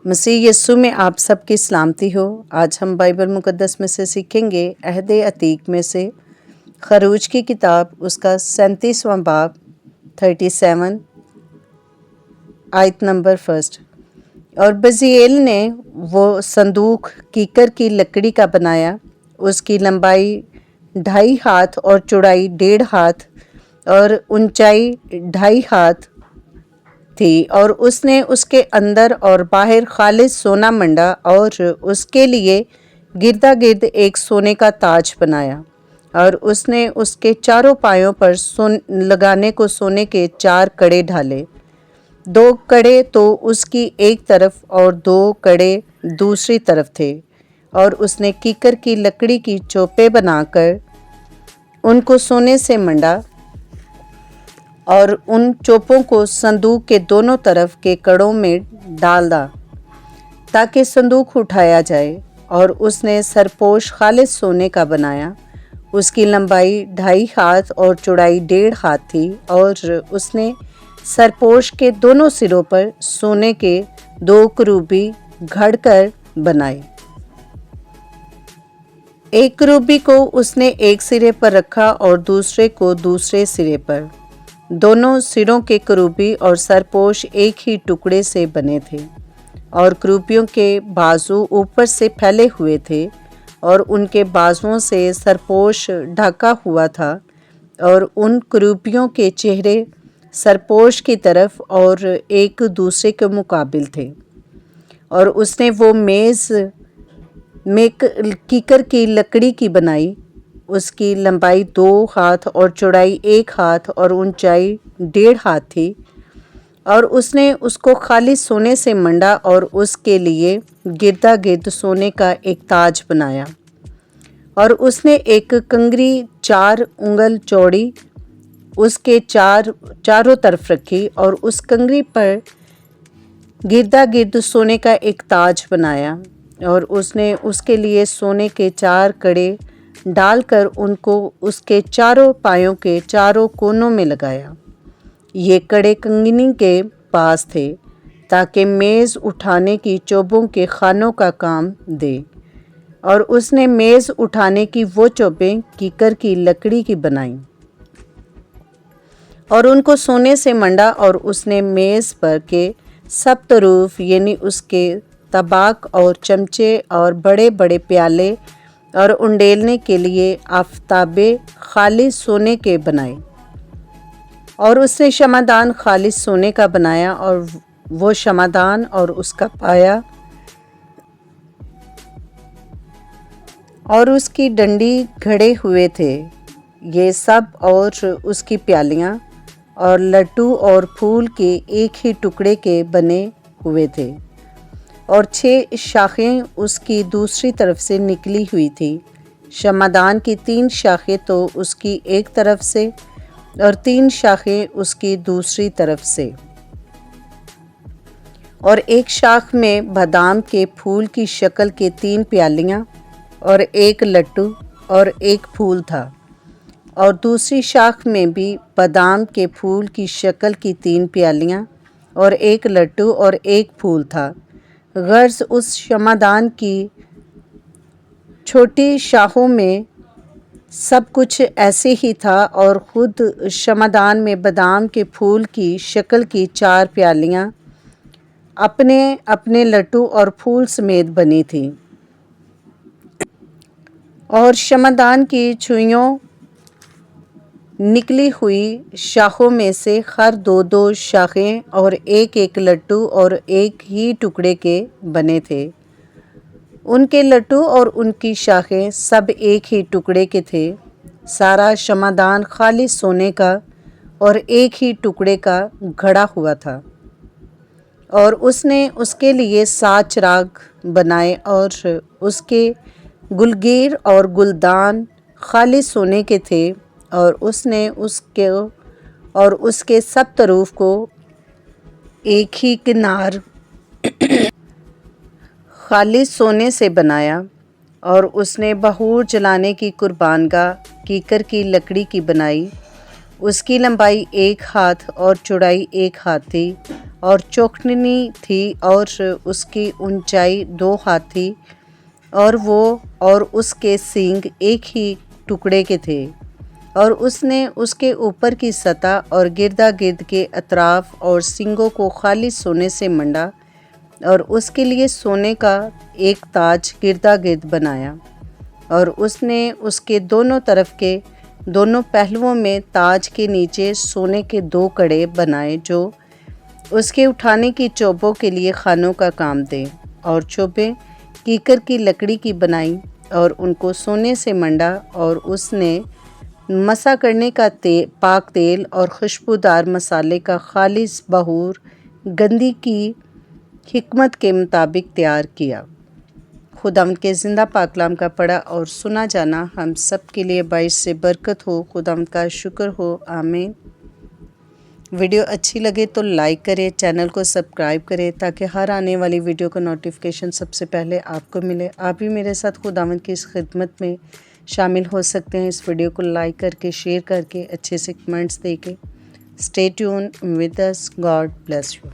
مسیح یسوع میں آپ سب کی سلامتی ہو۔ آج ہم بائبل مقدس میں سے سیکھیں گے عہد عتیق میں سے خروج کی کتاب اس کا 37واں باب 37 آیت نمبر 1۔ اور بزیل نے وہ صندوق کیکر کی لکڑی کا بنایا، اس کی لمبائی 2.5 ہاتھ اور چوڑائی 1.5 ہاتھ اور اونچائی 2.5 ہاتھ تھی، اور اس نے اس کے اندر اور باہر خالص سونا منڈا اور اس کے لیے گردا گرد ایک سونے کا تاج بنایا، اور اس نے اس کے چاروں پایوں پر لگانے کو سونے کے 4 کڑے ڈھالے، 2 کڑے تو اس کی ایک طرف اور 2 کڑے دوسری طرف تھے، اور اس نے کیکر کی لکڑی کی چوپیں بنا کر ان کو سونے سے منڈا اور ان چوپوں کو صندوق کے دونوں طرف کے کڑوں میں ڈالا تاکہ صندوق اٹھایا جائے، اور اس نے سرپوش خالص سونے کا بنایا، اس کی لمبائی 2.5 ہاتھ اور چوڑائی 1.5 ہاتھ تھی، اور اس نے سرپوش کے دونوں سروں پر سونے کے 2 کروبی گھڑ کر بنائے۔ ایک کروبی کو اس نے ایک سرے پر رکھا اور دوسرے کو دوسرے سرے پر۔ دونوں سروں کے کروبی اور سرپوش ایک ہی ٹکڑے سے بنے تھے، اور کروبیوں کے بازو اوپر سے پھیلے ہوئے تھے، اور ان کے بازوؤں سے سرپوش ڈھکا ہوا تھا، اور ان کروبیوں کے چہرے سرپوش کی طرف اور ایک دوسرے کے مقابل تھے۔ اور اس نے وہ میز کیکر کی لکڑی کی بنائی، اس کی لمبائی 2 ہاتھ اور چوڑائی 1 ہاتھ اور اونچائی 1.5 ہاتھ تھی، اور اس نے اس کو خالص سونے سے منڈا اور اس کے لیے گردا گرد سونے کا ایک تاج بنایا، اور اس نے ایک کنگری 4 انگل چوڑی اس کے چاروں طرف رکھی، اور اس کنگری پر گردا گرد سونے کا ایک تاج بنایا، اور اس نے اس کے لیے سونے کے 4 کڑے ڈال کر ان کو اس کے چاروں پایوں کے چاروں کونوں میں لگایا۔ یہ کڑے کنگنی کے پاس تھے تاکہ میز اٹھانے کی چوبوں کے خانوں کا کام دے، اور اس نے میز اٹھانے کی وہ چوبیں کیکر کی لکڑی کی بنائیں اور ان کو سونے سے منڈا، اور اس نے میز پر کے سب طروف یعنی اس کے طباق اور چمچے اور بڑے بڑے پیالے اور انڈیلنے کے لیے آفتابے خالص سونے کے بنائے، اور اس نے شمعدان خالص سونے کا بنایا، اور وہ شمعدان اور اس کا پایا اور اس کی ڈنڈی گھڑے ہوئے تھے، یہ سب اور اس کی پیالیاں اور لٹو اور پھول کے ایک ہی ٹکڑے کے بنے ہوئے تھے، اور 6 شاخیں اس کی دوسری طرف سے نکلی ہوئی تھی، شمعدان کی 3 شاخیں تو اس کی ایک طرف سے اور 3 شاخیں اس کی دوسری طرف سے، اور ایک شاخ میں بادام کے پھول کی شکل کے 3 پیالیاں اور ایک لٹو اور ایک پھول تھا، اور دوسری شاخ میں بھی بادام کے پھول کی شکل کی 3 پیالیاں اور ایک لٹو اور ایک پھول تھا۔ غرض اس شمعدان کی چھوٹی شاخوں میں سب کچھ ایسے ہی تھا، اور خود شمعدان میں بادام کے پھول کی شکل کی 4 پیالیاں اپنے اپنے لٹو اور پھول سمیت بنی تھیں، اور شمعدان کی چھوئیوں نکلی ہوئی شاخوں میں سے ہر 2 شاخیں اور ایک لٹو اور ایک ہی ٹکڑے کے بنے تھے، ان کے لٹو اور ان کی شاخیں سب ایک ہی ٹکڑے کے تھے، سارا شمعدان خالص سونے کا اور ایک ہی ٹکڑے کا گھڑا ہوا تھا، اور اس نے اس کے لیے 7 چراغ بنائے، اور اس کے گلگیر اور گلدان خالص سونے کے تھے، اور اس نے اس کے سب طروف کو ایک ہی کنار خالص سونے سے بنایا، اور اس نے بخور جلانے کی قربان گاہ کیکر کی لکڑی کی بنائی، اس کی لمبائی 1 ہاتھ اور چوڑائی 1 ہاتھ تھی، اور چوکھنی تھی اور اس کی اونچائی 2 ہاتھ تھی، اور وہ اور اس کے سینگ ایک ہی ٹکڑے کے تھے، اور اس نے اس کے اوپر کی سطح اور گردا گرد کے اطراف اور سینگوں کو خالص سونے سے منڈا، اور اس کے لیے سونے کا ایک تاج گردا گرد بنایا، اور اس نے اس کے دونوں طرف کے دونوں پہلوؤں میں تاج کے نیچے سونے کے 2 کڑے بنائے جو اس کے اٹھانے کی چوبوں کے لیے خانوں کا کام دیں، اور چوبیں کیکر کی لکڑی کی بنائی اور ان کو سونے سے منڈا، اور اس نے مسح کرنے کا پاک تیل اور خوشبودار مسالے کا خالص بہور گندی کی حکمت کے مطابق تیار کیا۔ خداوند کے زندہ پاک کلام کا پڑھا اور سنا جانا ہم سب کے لیے باعث سے برکت ہو۔ خداوند کا شکر ہو، آمین۔ ویڈیو اچھی لگے تو لائک کریں، چینل کو سبسکرائب کریں تاکہ ہر آنے والی ویڈیو کا نوٹیفیکیشن سب سے پہلے آپ کو ملے۔ آپ بھی میرے ساتھ خداوند کی اس خدمت میں شامل ہو سکتے ہیں۔ اس ویڈیو کو لائک کر کے، شیئر کر کے، اچھے سے کمنٹس دے کے۔ Stay tuned with us, God bless you.